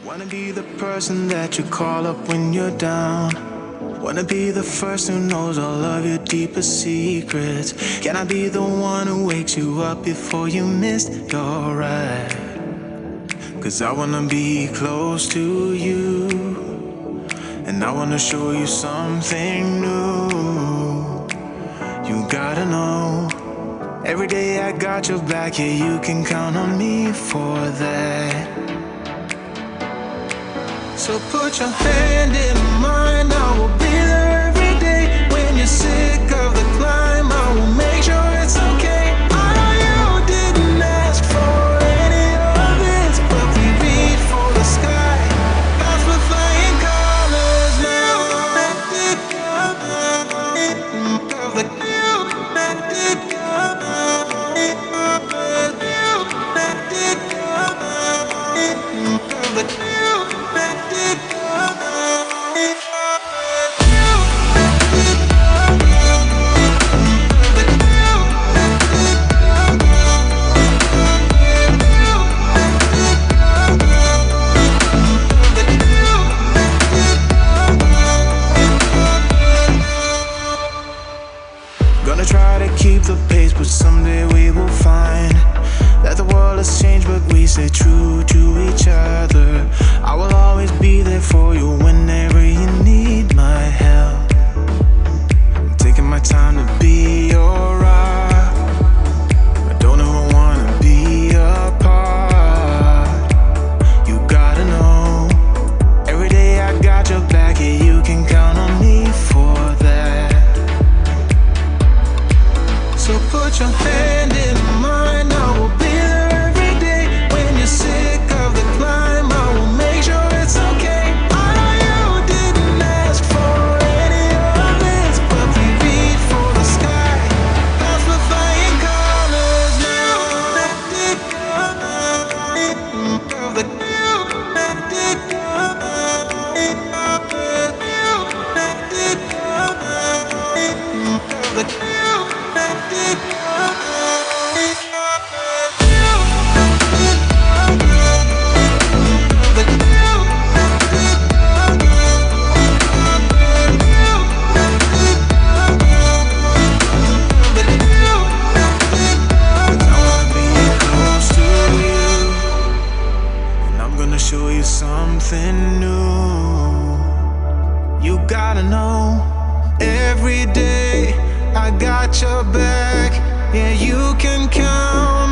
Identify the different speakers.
Speaker 1: Wanna be the person that you call up when you're down. Wanna be the first who knows all of your deepest secrets. Can I be the one who wakes you up before you missed your ride? 'Cause I wanna be close to you, and I wanna show you something new. You gotta know, every day I got your back, yeah, you can count on me for that. So put your hand in mine, I will be there every day. When you're sick of the climb, I will make sure it's okay. I know you didn't ask for any of this, but we reach for the sky, 'cause we're flying colors now. Gonna try to keep the pace, but someday we will find that the world has changed, but we stay true to each other. I will always be there for you whenever you need my help. I'm taking my time to be your rock. I don't ever wanna be apart. You gotta know, every day I got your back, yeah, you can count on me for that. So put your hand in mine, I will be there every day. When you're sick of the climb, I will make sure it's okay. I know you didn't ask for any of this, but we reach for the sky, 'cause we're flying colors now. Show you something new. You gotta know, every day I got your back, yeah, you can count